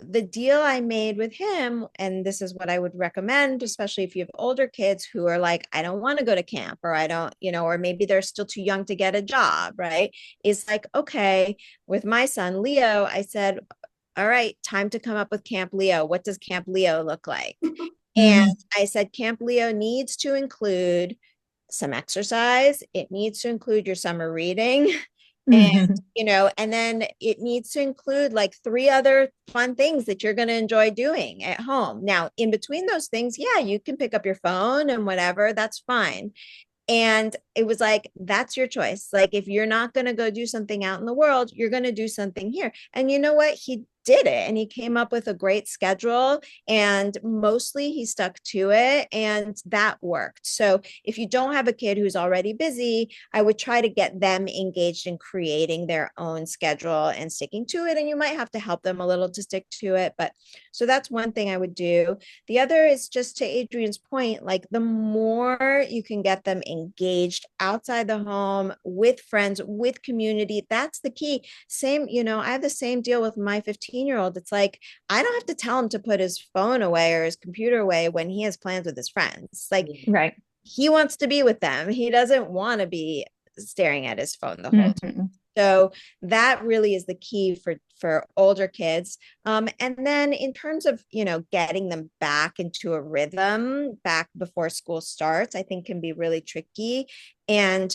the deal I made with him, and this is what I would recommend, especially if you have older kids who are like, I don't want to go to camp, or I don't, you know, or maybe they're still too young to get a job, right? Is like, okay, with my son, Leo, I said, all right, time to come up with Camp Leo. What does Camp Leo look like? And I said, Camp Leo needs to include some exercise. It needs to include your summer reading. And, you know, and then it needs to include like 3 other fun things that you're going to enjoy doing at home. Now, in between those things, yeah, you can pick up your phone and whatever, that's fine. And it was like, that's your choice. Like, if you're not going to go do something out in the world, you're going to do something here. And you know what? He did it and he came up with a great schedule and mostly he stuck to it and that worked. So if you don't have a kid who's already busy, I would try to get them engaged in creating their own schedule and sticking to it. And you might have to help them a little to stick to it. But so that's one thing I would do. The other is just to Adrienne's point, like the more you can get them engaged outside the home with friends, with community, that's the key. Same, you know, I have the same deal with my 15-year-old. It's like, I don't have to tell him to put his phone away or his computer away when he has plans with his friends. Like, right. He wants to be with them. He doesn't want to be staring at his phone the whole time. So that really is the key for older kids. And then in terms of, you know, getting them back into a rhythm back before school starts, I think can be really tricky. And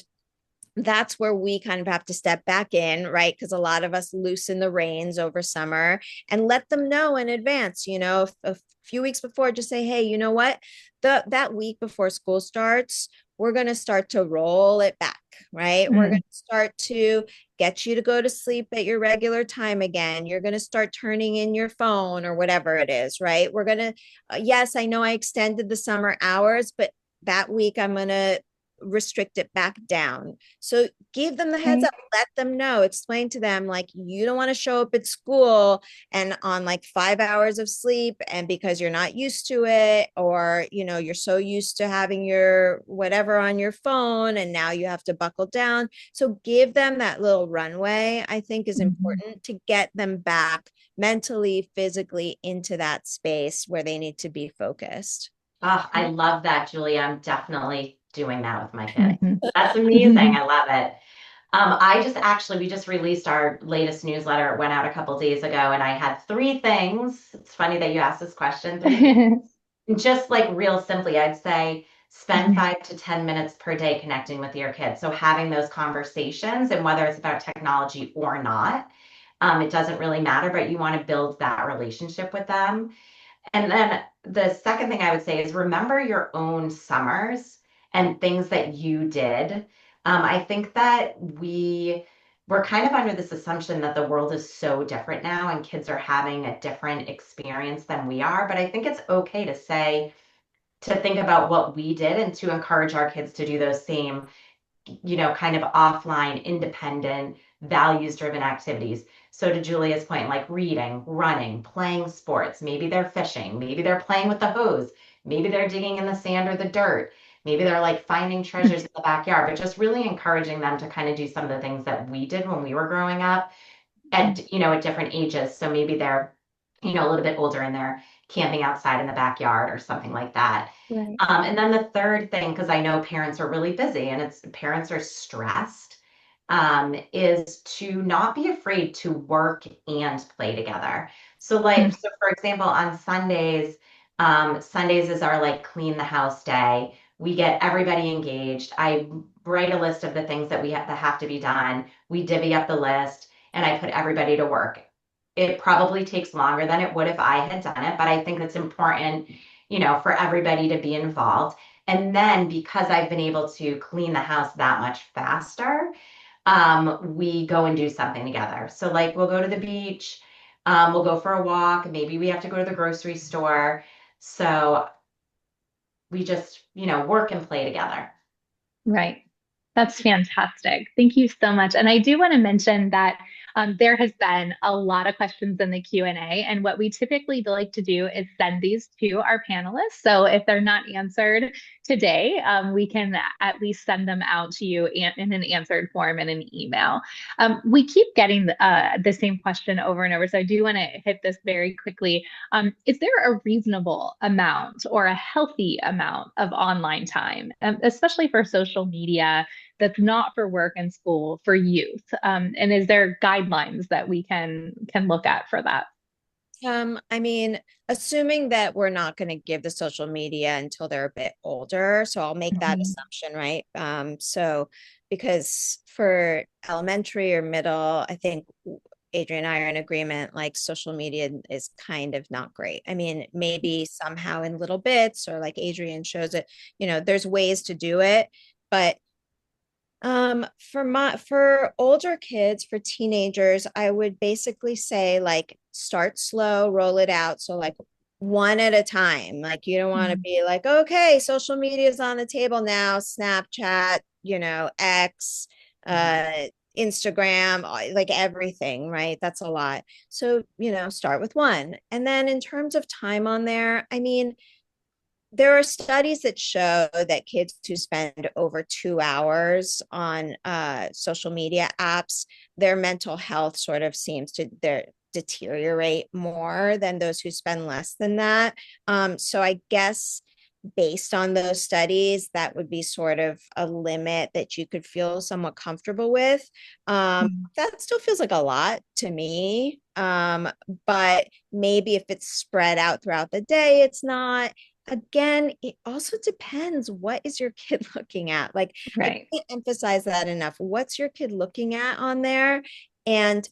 that's where we kind of have to step back in, right? Because a lot of us loosen the reins over summer and let them know in advance, you know, a few weeks before, just say, hey, you know what? That week before school starts, we're going to start to roll it back, right? We're going to start to get you to go to sleep at your regular time again. You're going to start turning in your phone or whatever it is, right? We're going to, yes, I know I extended the summer hours, but that week I'm going to restrict it back down. So give them the heads up, let them know, explain to them, like, you don't want to show up at school and on like 5 hours of sleep, and because you're not used to it, or, you know, you're so used to having your whatever on your phone and now you have to buckle down. So give them that little runway, I think is important to get them back mentally, physically into that space where they need to be focused. Oh, I love that, Julia. I'm definitely doing that with my kids. That's amazing. I love it. We just released our latest newsletter. It went out a couple days ago, and I had three things. It's funny that you asked this question. Three things. Just like real simply, I'd say spend 5 to 10 minutes per day connecting with your kids. So having those conversations, and whether it's about technology or not, it doesn't really matter, but you want to build that relationship with them. And then the second thing I would say is remember your own summers and things that you did. I think that we're kind of under this assumption that the world is so different now and kids are having a different experience than we are. But I think it's okay to say, to think about what we did and to encourage our kids to do those same, kind of offline, independent, values-driven activities. So to Julia's point, like reading, running, playing sports, maybe they're fishing, maybe they're playing with the hose, maybe they're digging in the sand or the dirt, maybe they're like finding treasures in the backyard, but just really encouraging them to kind of do some of the things that we did when we were growing up at different ages. So maybe they're, a little bit older and they're camping outside in the backyard or something like that. Right. And then the third thing, because I know parents are really busy and parents are stressed, is to not be afraid to work and play together. So for example, on Sundays, Sundays is our like clean the house day. We get everybody engaged. I write a list of the things that have to be done. We divvy up the list and I put everybody to work. It probably takes longer than it would if I had done it, but I think it's important, for everybody to be involved. And then because I've been able to clean the house that much faster, we go and do something together. So like we'll go to the beach, we'll go for a walk, maybe we have to go to the grocery store. So we just, work and play together. Right. That's fantastic. Thank you so much. And I do want to mention that there has been a lot of questions in the Q&A, and what we typically like to do is send these to our panelists. So if they're not answered today, we can at least send them out to you in an answered form in an email. We keep getting the same question over and over, so I do want to hit this very quickly. Is there a reasonable amount or a healthy amount of online time, especially for social media, that's not for work and school for youth? And is there guidelines that we can look at for that? I mean, assuming that we're not going to give the social media until they're a bit older, so I'll make that assumption, right? So because for elementary or middle, I think Adrienne and I are in agreement, like social media is kind of not great. I mean, maybe somehow in little bits, or like Adrienne shows it, there's ways to do it, but for older kids, for teenagers, I would basically say like start slow, roll it out. So like one at a time. Like you don't want to be like, okay, social media is on the table now, Snapchat, X, Instagram, like everything, right? That's a lot. So, start with one. And then in terms of time on there, I mean, there are studies that show that kids who spend over 2 hours on social media apps, their mental health sort of seems to deteriorate more than those who spend less than that. So I guess based on those studies, that would be sort of a limit that you could feel somewhat comfortable with. That still feels like a lot to me. But maybe if it's spread out throughout the day, it's not. Again, it also depends. What is your kid looking at? Like, Right. I can't emphasize that enough. What's your kid looking at on there? And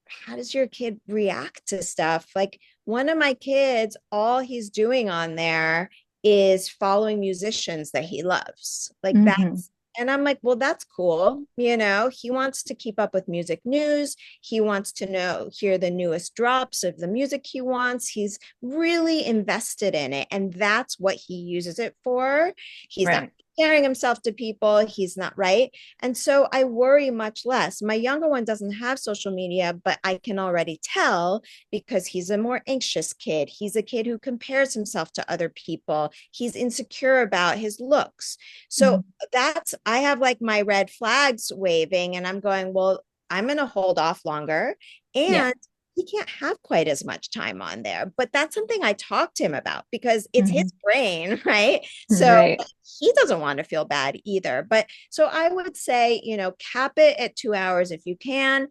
how does your kid react to stuff? Like one of my kids, all he's doing on there is following musicians that he loves. Like that's, and I'm like, well, that's cool. He wants to keep up with music news. He wants to hear the newest drops of the music he wants. He's really invested in it. And that's what he uses it for. He's not comparing himself to people. He's not, right. And so I worry much less. My younger one doesn't have social media, but I can already tell because he's a more anxious kid. He's a kid who compares himself to other people. He's insecure about his looks. So I have like my red flags waving and I'm going, well, I'm going to hold off longer. And he can't have quite as much time on there. But that's something I talked to him about because it's his brain, right? So Right. he doesn't want to feel bad either. But so I would say, cap it at 2 hours if you can.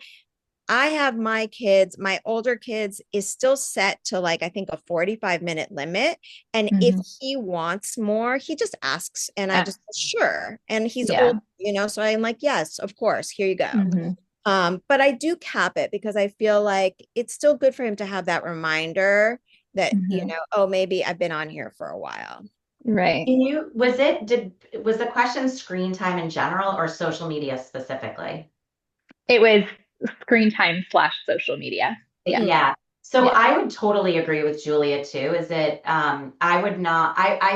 I have my kids, my older kids is still set to like, I think a 45-minute limit. And if he wants more, he just asks. And I just, sure. And he's Yeah. old, so I'm like, yes, of course, here you go. Mm-hmm. But I do cap it because I feel like it's still good for him to have that reminder that, oh, maybe I've been on here for a while. Right. Was the question screen time in general or social media specifically? It was screen time / social media. Yeah. Yeah. So Yeah. I would totally agree with Julia too, is that I would not I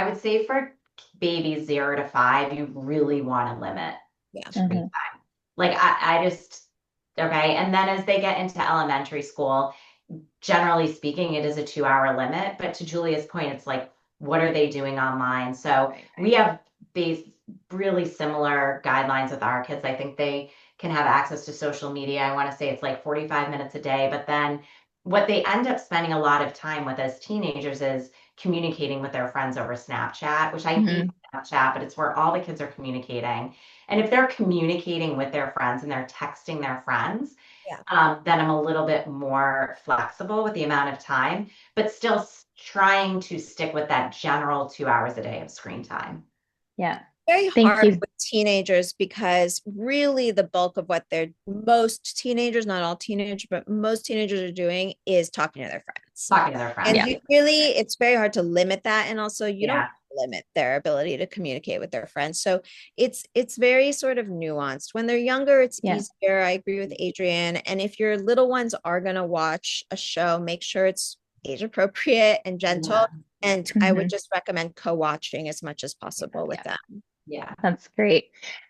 would say for babies 0 to 5, you really want to limit screen time. Like I just okay. And then as they get into elementary school, generally speaking, it is a 2-hour limit. But to Julia's point, it's like, what are they doing online? So we have really similar guidelines with our kids. I think they can have access to social media. I want to say it's like 45 minutes a day. But then what they end up spending a lot of time with as teenagers is communicating with their friends over Snapchat, which I hate Snapchat, but it's where all the kids are communicating. And if they're communicating with their friends and they're texting their friends, then I'm a little bit more flexible with the amount of time, but still trying to stick with that general 2 hours a day of screen time. Yeah. Very hard with teenagers because really the bulk of what most teenagers, not all teenagers, but most teenagers are doing is talking to their friends. Talking to their friends. And it's very hard to limit that. And also you don't limit their ability to communicate with their friends. So it's very sort of nuanced. When they're younger, it's easier. I agree with Adrienne. And if your little ones are going to watch a show, make sure it's age appropriate and gentle. And I would just recommend co-watching as much as possible with them. Yeah, that's great.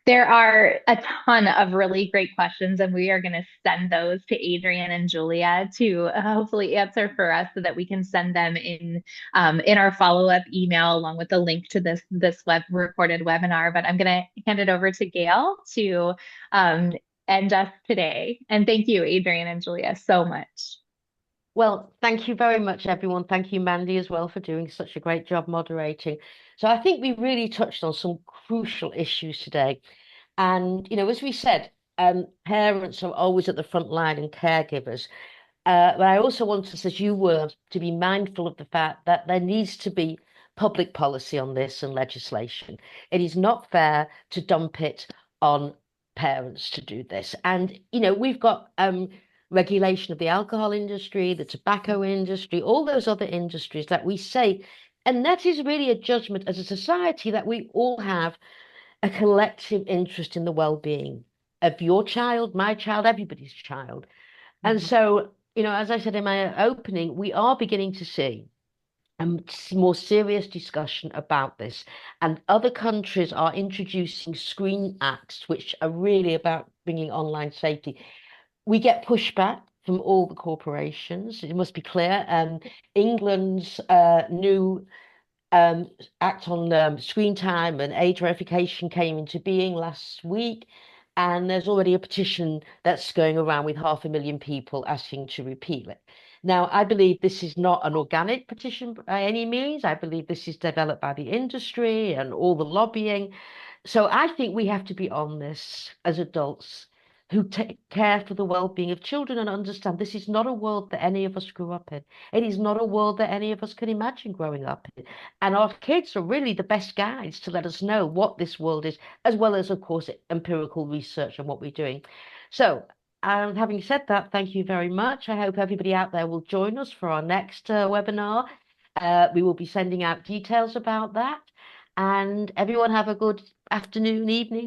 There are a ton of really great questions, and we are going to send those to Adrienne and Julia to hopefully answer for us so that we can send them in our follow-up email along with the link to this recorded webinar. But I'm going to hand it over to Gail to end us today. And thank you, Adrienne and Julia, so much. Well, thank you very much, everyone. Thank you, Mandy, as well, for doing such a great job moderating. So I think we really touched on some crucial issues today. And, as we said, parents are always at the front line and caregivers. But I also want us, as you were, to be mindful of the fact that there needs to be public policy on this and legislation. It is not fair to dump it on parents to do this. And, we've got regulation of the alcohol industry, the tobacco industry, all those other industries that we say, and that is really a judgment as a society that we all have a collective interest in the well-being of your child, my child, everybody's child. And so, as I said in my opening, we are beginning to see a more serious discussion about this. And other countries are introducing screen acts, which are really about bringing online safety. We get pushback from all the corporations. It must be clear. England's new act on screen time and age verification came into being last week. And there's already a petition that's going around with 500,000 people asking to repeal it. Now, I believe this is not an organic petition by any means. I believe this is developed by the industry and all the lobbying. So I think we have to be on this as adults who take care for the well-being of children and understand this is not a world that any of us grew up in. It is not a world that any of us can imagine growing up in. And our kids are really the best guides to let us know what this world is, as well as, of course, empirical research on what we're doing. So, having said that, thank you very much. I hope everybody out there will join us for our next webinar. We will be sending out details about that. And everyone have a good afternoon, evening.